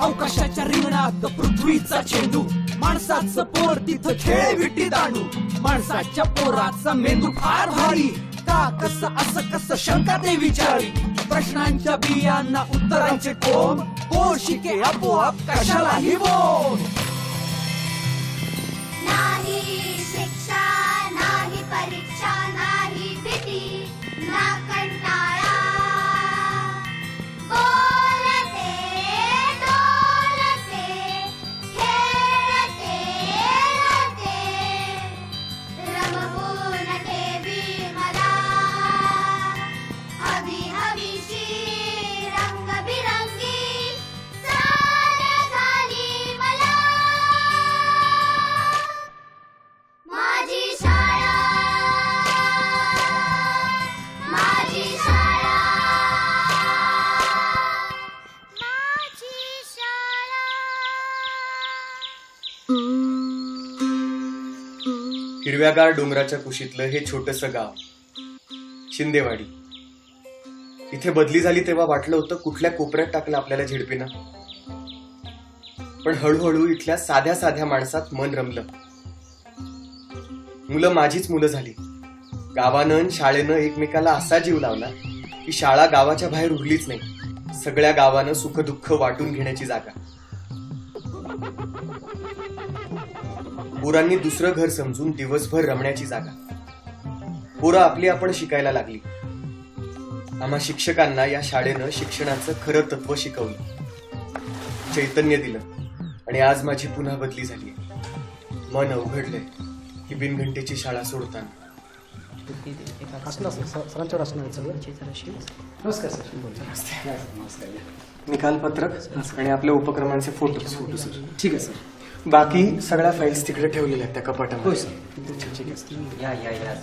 अवकाशाच्या रिंगणात पृथ्वीचा चेंडू, माणसाचं पोर तिथं खेळ विटी दांडू. माणसाच्या पोराचा मेंदू फार भारी, का कसं असं कसं शंका ते विचारी. प्रश्नांच्या बियांना उत्तरांचे कोंब, पोर शिके आपोआप कशालाही बोल. नाही शिक्षा नाही परीक्षा नाही भीती ना कंटाळा, बोलते डोलते खेळते रडते, रमवून ठेवी मला हवी हवीशी रंगबिरंगी चाल झाली मला. माझी शाळा माझी शाळा माझी शाळा. हिरव्यागार डोंगराच्या कुशीतलं हे छोटंसं गाव शिंदेवाडी. इथे बदली झाली तेव्हा वाटलं होतं कुठल्या कोपऱ्यात टाकलं आपल्याला झेडपीनं. पण हळूहळू इथल्या साध्या साध्या माणसात मन रमलं. मुलं माझीच मुलं झाली. गावानं शाळेनं एकमेकाला असा जीव लावला की शाळा गावाच्या बाहेर उरलीच नाही. सगळ्या गावानं सुख दुःख वाटून घेण्याची जागा. पोरांनी दुसरं घर समजून दिवसभर रमण्याची जागा. पोरं आपली आपण शिकायला लागली. आम्हा शिक्षकांना या शाळेनं शिक्षणाचं खरं तत्व शिकवलं, चैतन्य दिलं. आणि आज माझी पुन्हा बदली झाली. मन अवघडलंय ही बिनघंटेची शाळा सोडताना. नमस्कार सर. निकाल पत्रक आणि आपल्या उपक्रमांचे फोटो. ठीक आहे सर. बाकी सगळ्या फाईल्स तिकडे ठेवलेल्या आहेत त्या कपाटामध्ये. होय सर. ठीक आहे सर. या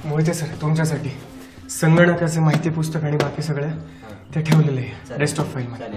मोहिते सर, तुमच्यासाठी संगणकाचे माहिती पुस्तक आणि बाकी सगळ्या ते ठेवलेले आहे रेस्ट ऑफ फाईल मध्ये.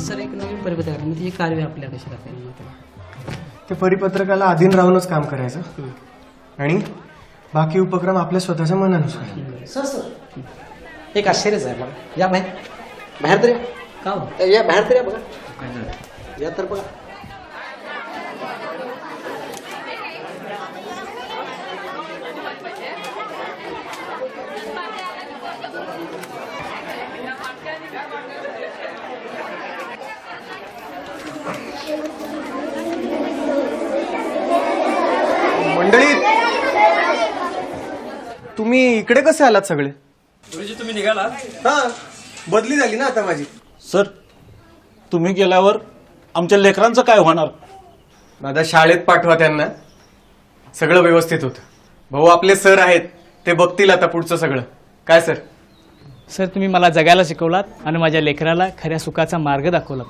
सर एक नवीन परिपत्रक म्हणजे हे कार्य आपल्या कशी करायला. ते परिपत्रकाला अधीन राहूनच काम करायचं आणि बाकी उपक्रम आपल्या स्वतःच्या मनानुसार. सर सर एक आश्चर्यच आहे बघा. या बाहेर तर या. का हो? या बाहेर तर या बघा. या तर बघा. मंडळी, तुम्ही इकडे कसे आलात सगळे? गुरुजी तुम्ही निघाला? हा, बदली झाली ना आता माझी. सर तुम्ही गेल्यावर आमच्या लेकरांचं काय होणार? दादा शाळेत पाठवा त्यांना, सगळं व्यवस्थित होतं. भाऊ आपले सर आहेत, ते बघतील आता पुढचं सगळं. काय सर? सर तुम्ही मला जगायला शिकवलात आणि माझ्या लेकराला खऱ्या सुखाचा मार्ग दाखवलात.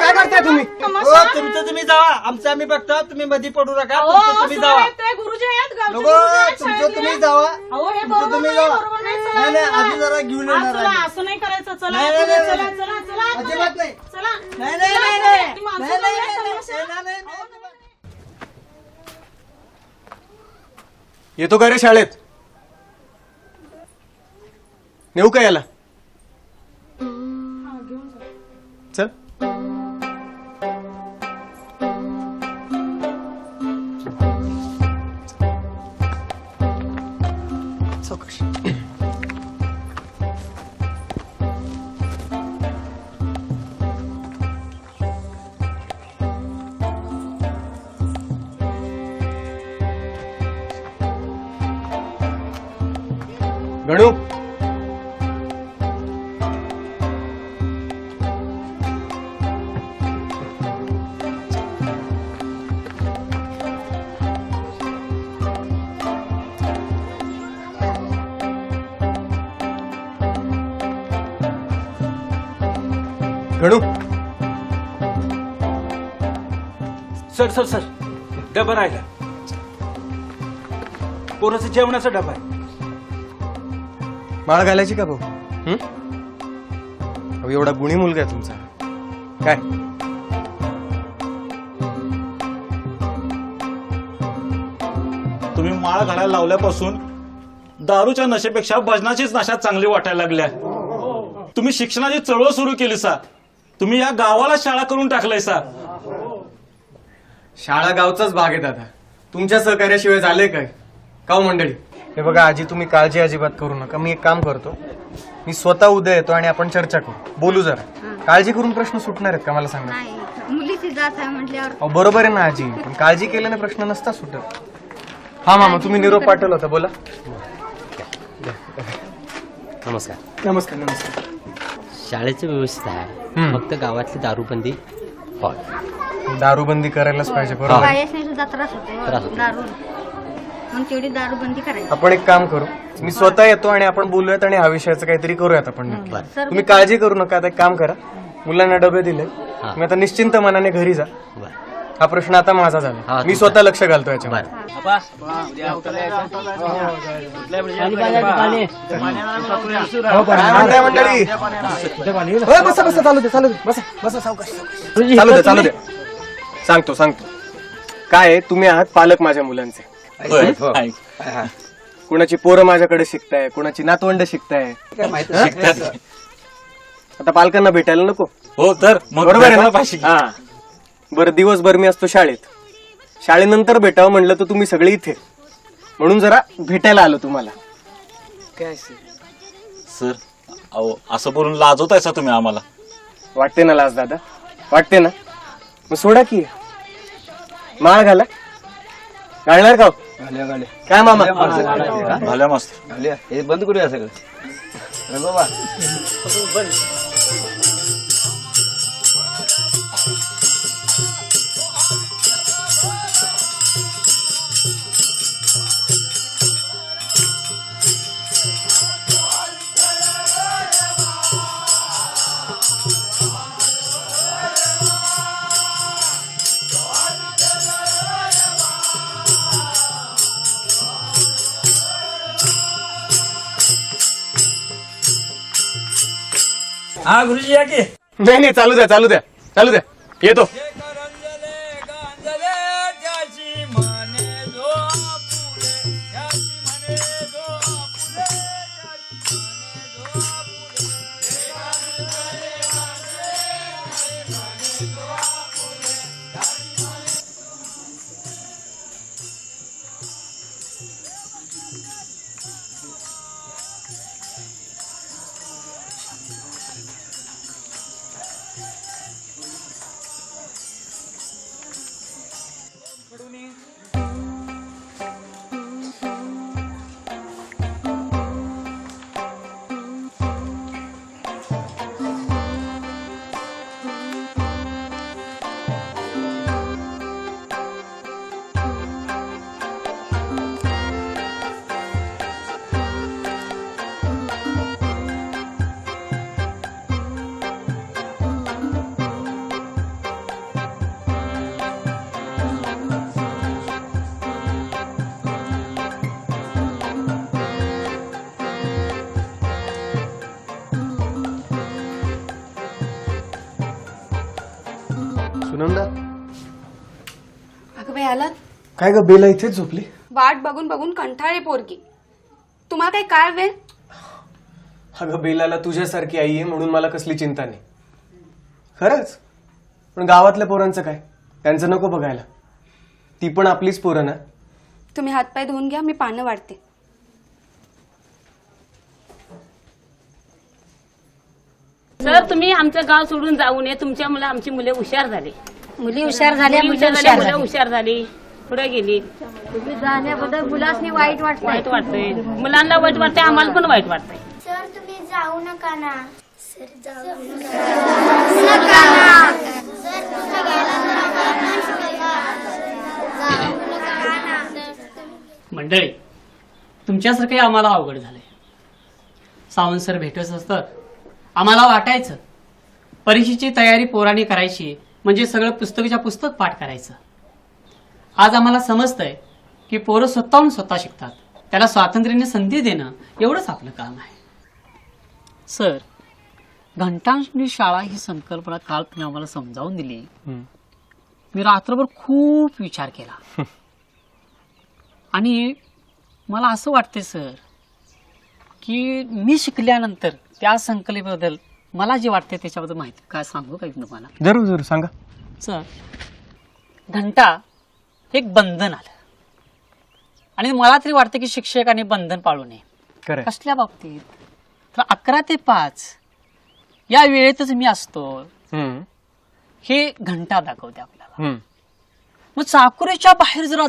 काय करताय तुम्ही? तुमचं तुम्ही जावा, आमचं आम्ही बघतो. तुम्ही मध्ये पडू नका. तुमचं तुम्ही जावा. तुमचं तुम्ही जावा. तुमचं तुम्ही जावा. नाही नाही आधी जरा घेऊन येणार आहे. असं नाही करायचं. चला नाही, नाही, नाही, चला नाही. चला चला अजिबात नाही. चला. नाही नाही नाही नाही. नाही, नाही, नाही, नाही. येतो का रे शाळेत? नेऊ का याला? चल. Ganu Ganu sir sir sir डबा राहिला पोराचं जेवणाचा डबा आहे. माळ घालायची का भाऊ? अहो, एवढा गुणी मुलगा आहे तुमचा. काय तुम्ही माळ घालायला लावल्यापासून दारूच्या नशेपेक्षा भजनाचीच नशा चांगली वाटायला लागल्या. तुम्ही शिक्षणाची चळवळ सुरू केली सा. तुम्ही या गावाला शाळा करून टाकलाय सा. शाळा गावचाच भाग आहे दादा. तुमच्या सहकार्याशिवाय झालंय काय? काव मंडळी, हे बघा आजी, तुम्ही काळजी अजिबात करू नका. मी एक काम करतो, मी स्वतः उद्या येतो आणि आपण चर्चा करू, बोलू जरा. काळजी करून प्रश्न सुटणार आहेत का मला सांगा? मुलीची जात आहे म्हटल्यावर अहो, बरोबर आहे ना आजी, पण काळजी केल्याने प्रश्न नसता सुटत. हा मामा, तुम्ही निरोप पाठवला होता, बोला. नमस्कार. नमस्कार. नमस्कार. शाळेचं व्यवस्थित आहे, फक्त गावातली दारूबंदी होय. दारूबंदी करायलाच पाहिजे, बरोबर. बायासने सुद्धा त्रास होतो दारू, मग तेवढी दारूबंदी करायची. आपण एक काम करू, मी स्वतः येतो आणि आपण बोलूयात आणि हा विषयाचं काहीतरी करूयात आपण. तुम्ही काळजी करू नका. आता एक काम करा, मुलांना डबे दिले, तुम्ही आता निश्चिंत मनाने घरी जा. हा प्रश्न आता माझा झाला, मी स्वतः लक्ष घालतो याच्यावर. काय म्हणताय मंडळी? होय, बसा बसा, चालू दे, चालू दे, बसा बसा, सावकाश, चालू दे, चालू दे. सांगतो सांगतो काय आहे, तुम्ही आहात पालक माझ्या मुलांचे. कुणाची पोरं माझ्याकडे शिकताय, कुणाची नातवंड शिकताय. आता पालकांना भेटायला नको? हो तर मग बरोबर आहे ना? पाहिजे. हा. बरं, दिवसभर मी असतो शाळेत, शाळेनंतर भेटावं म्हणलं तर तुम्ही सगळे इथे, म्हणून जरा भेटायला आलो तुम्हाला. सर अहो, असं बोलून लाजवतायसा तुम्ही आम्हाला. वाटते ना लाज दादा, वाटते ना? मग सोडा की, माळ घाला. घालणार का? काय मामा? झाल्या मस्त. हे बंद करूया सगळं बाबा. हा गुरुजी या की. नाही नाही, चालू द्या, चालू द्या, चालू द्या, येतो. सुनंदा, अगं बाई आलात? काय ग, बेला इथेच झोपली? वाट बघून बघून कंटाळली पोरगी. तुम्हाला काही काय वेळ? अगं, बेलाला तुझ्यासारखी आई आहे म्हणून मला कसली चिंता नाही, खरंच. पण गावातल्या पोरांचं काय, त्यांचं नको बघायला. ती पण आपलीच पोरं ना. तुम्ही हातपाय धुवून घ्या, मी पानं वाढते. सर, तुम्ही आमचं गाव सोडून जाऊ नये. तुमच्या मुलं आमची मुले हुशार झाली. मुली हुशार झाल्या, मुलं हुशार झाली, पुढे गेली. तुम्ही जाण्याबद्दल मुलासनी वाईट वाटत. वाईट वाटतंय, मुलांना वाईट वाटतंय, आम्हाला पण वाईट वाटतंय. सर तुम्ही जाऊ नका ना. सर जाऊ मंडळी, तुमच्यासारखे आम्हाला अवघड झालंय. सावंत सर भेटत असतं, आम्हाला वाटायचं परीक्षेची तयारी पोरांनी करायची म्हणजे सगळं पुस्तकाच्या पुस्तक पाठ करायचं. आज आम्हाला समजतंय की पोरं स्वतःहून स्वतः शिकतात. त्याला स्वातंत्र्याने संधी देणं एवढंच आपलं काम आहे. सर, घंटांनी शाळा ही संकल्पना काल तुम्ही आम्हाला समजावून दिली. मी रात्रभर खूप विचार केला आणि मला असं वाटतंय सर की मी शिकल्यानंतर त्या संकल्पनेबद्दल मला जे वाटते त्याच्याबद्दल माहिती काय सांगू का तुम्हाला? जरूर जरूर सांगा. सर, घंटा एक बंधन आलं आणि मला तरी वाटतं की शिक्षकांनी बंधन पाळू नये. खरं. कसल्या बाबतीत? तर 11 ते 5 या वेळेतच मी असतो हे घंटा दाखवते आपल्याला. मग चाकोरीच्या बाहेर जर